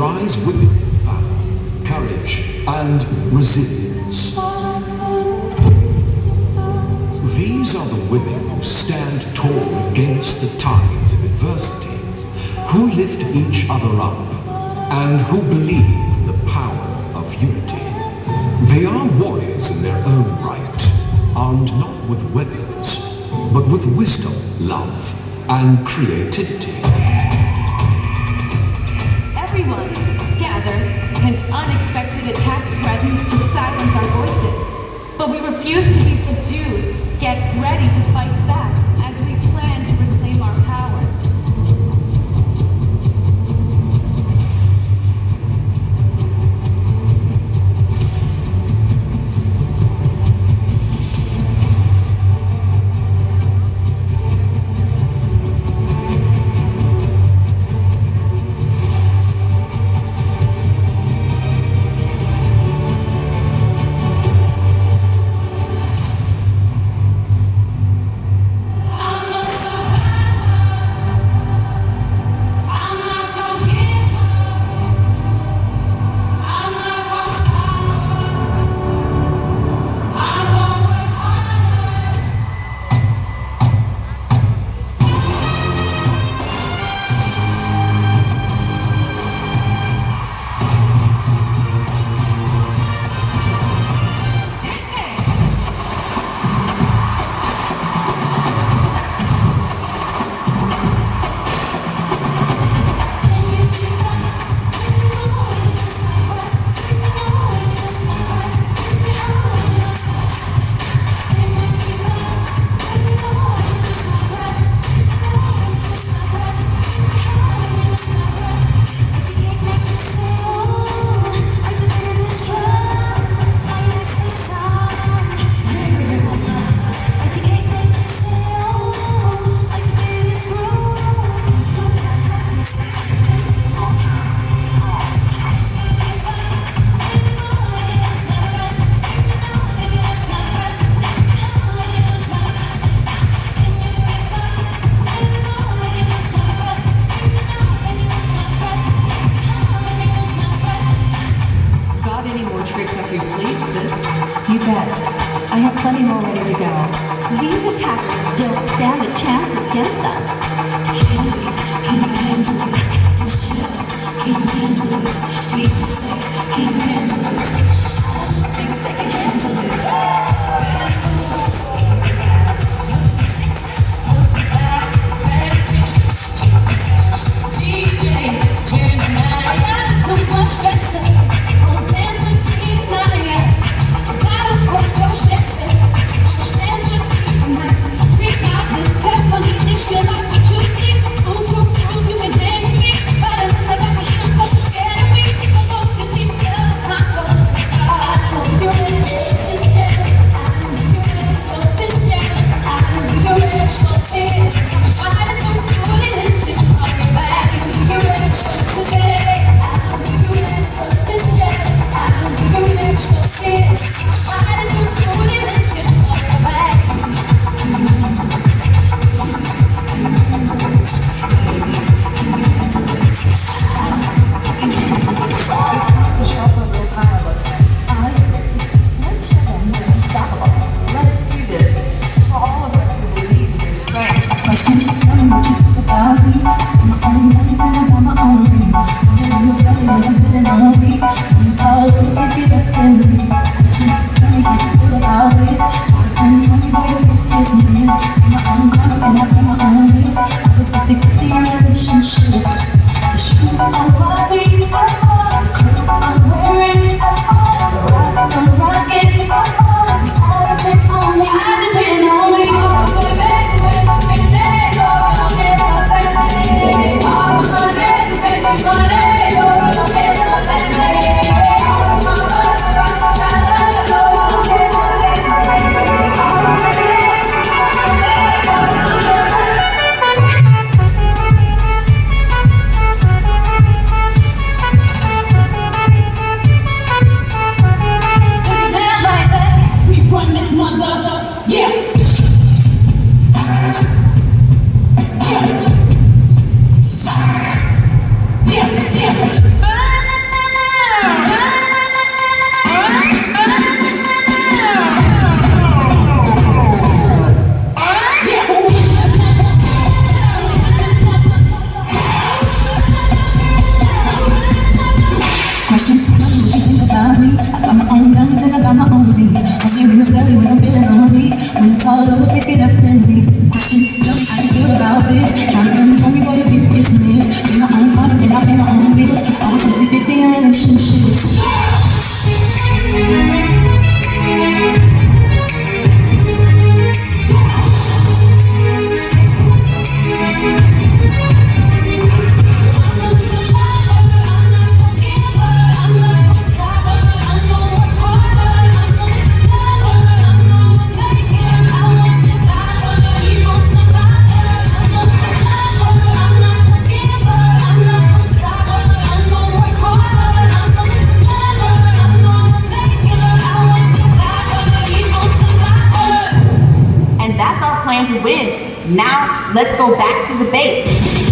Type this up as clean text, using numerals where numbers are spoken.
rise women of valor, courage, and resilience. These are the women who stand tall against the tides of adversity, who lift each other up, and who believe the power of unity. They are warriors in their own right, armed not with weapons, but with wisdom, love, and creativity. Everyone, gather. An unexpected attack threatens to silence our voices, but we refuse to be subdued. Get ready to fight back as we plan to reclaim our power. You bet. I have plenty more ready to go. These attacks don't stand a chance against us. Can you handle this? Michelle, can you handle this? People say, can you handle this? Think they can handle this? DJ, turn the night. I got it so much better. Don't dance with me tonight. I gotta put your steps in. Dance with me tonight. We got this carefully. This feel like what you think. You can dance with me. But I got my shit up, scared of me. So go, you see, yeah, I'm Let's go back to the base.